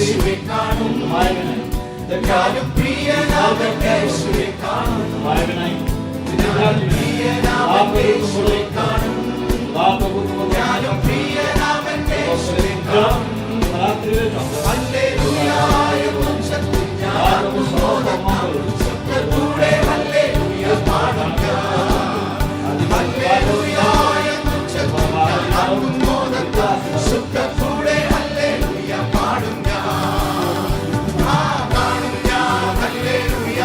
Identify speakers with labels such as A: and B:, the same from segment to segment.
A: യേശുവെ കാണും ഞാനും പ്രിയനാമൻ യേശുവെ കാണും ഞാനും പ്രിയനാമൻ യേശുവെ കാണും ഞാനും പ്രിയനാമൻ യേശുവെ കാണും ഹല്ലേലൂയ എന്നും ശക്തി ഞാനും കൂടെ ഹല്ലേലൂയ പാടും ഹല്ലേലൂയ എന്നും ശക്തി ഞാനും സുഖത്തോടെ ഹല്ലേലൂയ പാടും ഹല്ലേലൂയ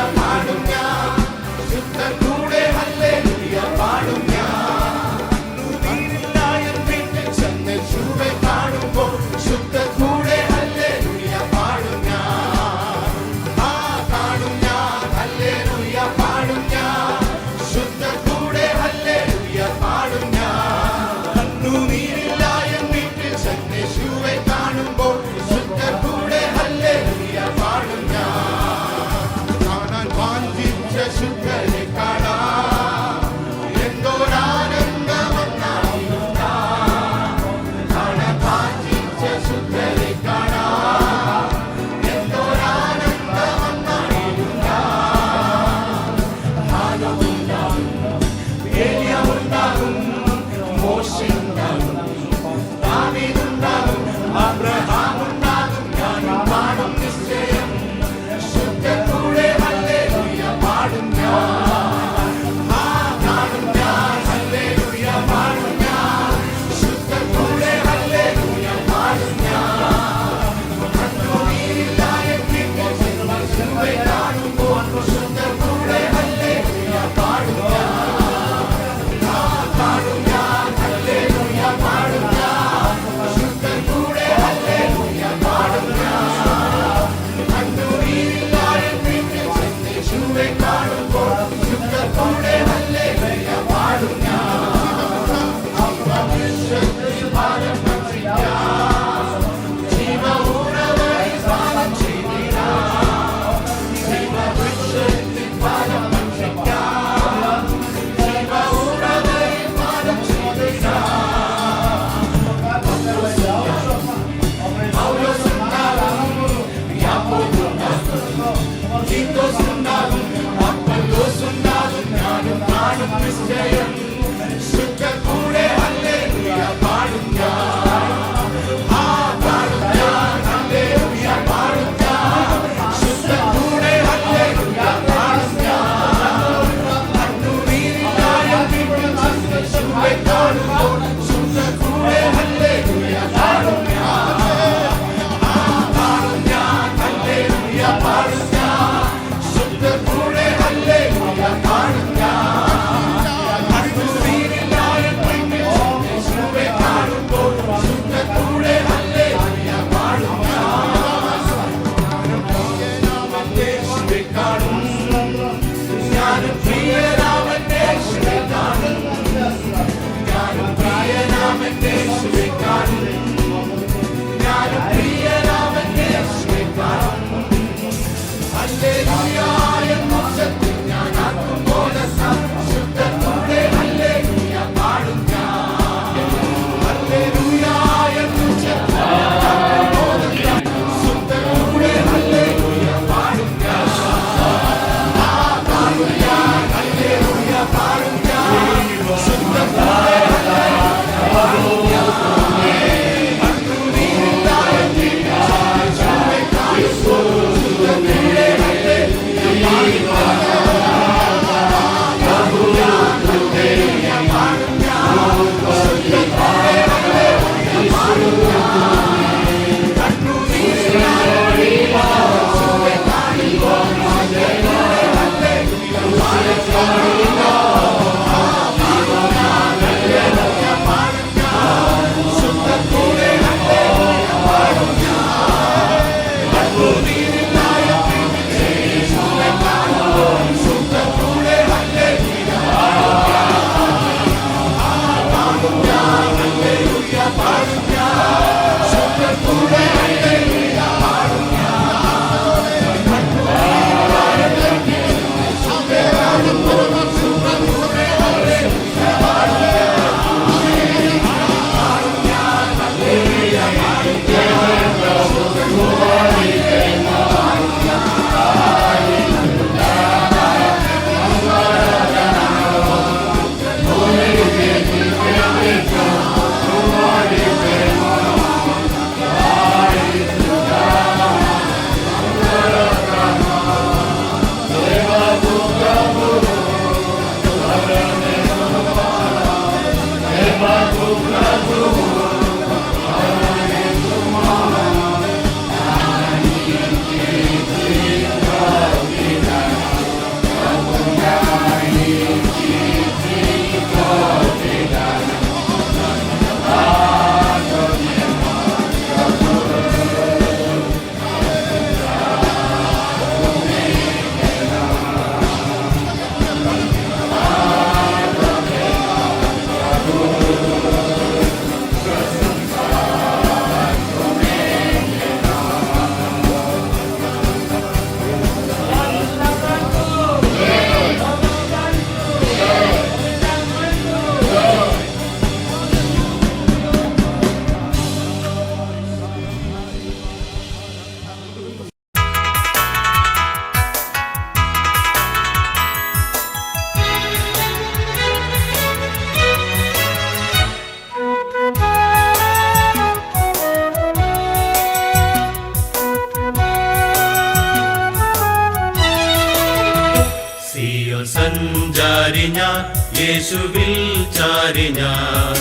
B: സഞ്ചാരി ഞാൻ യേശുവിൽ ചാരി ഞാൻ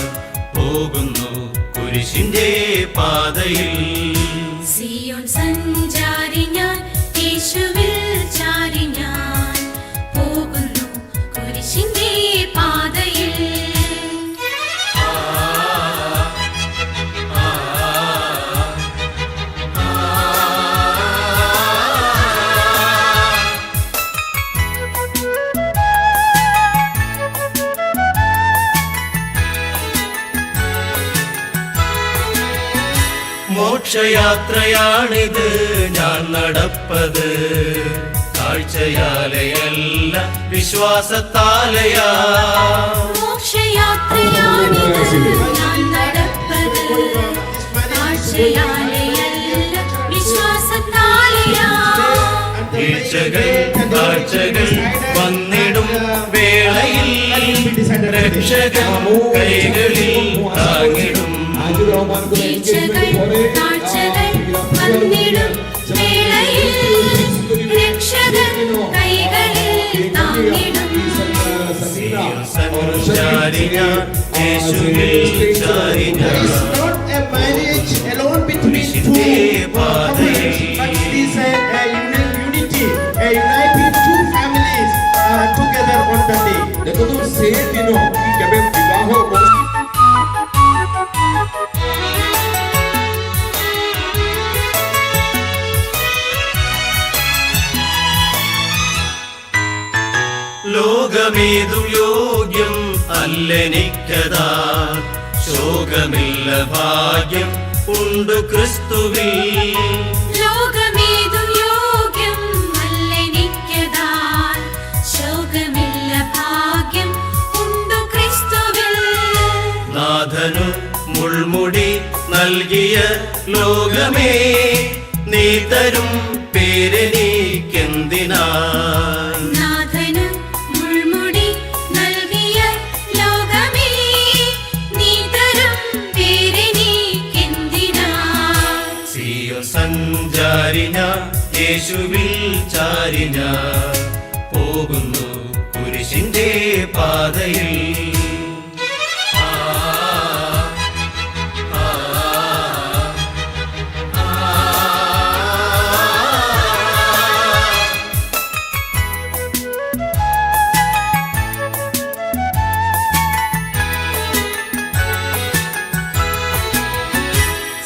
B: പോകുന്നു കുരിശിന്റെ പാതയിൽ.
C: സിയോൻ സഞ്ചാരി ഞാൻ യേശുവിൽ ചാരി ഞാൻ പോകുന്നു കുരിശിന്റെ പാതയിൽ.
B: മോക്ഷയാത്രയാണിത് ഞാൻ നടപ്പത്, കാഴ്ചയാലയല്ല വിശ്വാസത്താലയാ.
C: മോക്ഷയാത്രയാണിത് ഞാൻ നടപ്പത്, കാഴ്ചയാലയല്ല വിശ്വാസത്താലയാ.
B: വീഴ്ചകൾ കാഴ്ചകൾ വന്നിടും വേളയിൽ രക്ഷകൻ കൈകളിൽ താങ്ങിടും.
C: വീഴ്ചകൾ താഴ്ചകൾ വന്നിടും വേളയിൽ രക്ഷകൻ കൈകളിൽ താങ്ങിടും.
B: സഞ്ചാരി ഞാൻ യേശുവിൽ ചാരി ഞാൻ കുരിശിന്റെ പാതയിൽ. ലോകമേതും യോഗ്യം അല്ലെനിക്കതാ, ശോകമില്ല ഭാഗ്യം ഉണ്ട് ക്രിസ്തുവിൽ.
C: ലോകമേതും യോഗ്യം അല്ലെനിക്കതാൻ, ശോകമില്ല ഭാഗ്യം ഉണ്ടു ക്രിസ്തുവിൽ.
B: നാഥനു മുൾമുടി നൽകിയ ലോകമേ, നീ തരും പേരെനിക്കെന്തിനായി.
C: നാഥനു മുൾമുടി നൽകിയ ലോകമേ, നീ തരും പേരെനിക്കെന്തിനായി.
B: സിയോൻ സഞ്ചാരി ഞാൻ യേശുവിൽ ചാരി ഞാൻ പോകുന്നു കുരിശിന്റെ പാതയിൽ.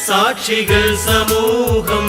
B: സാക്ഷികൾ സമൂഹം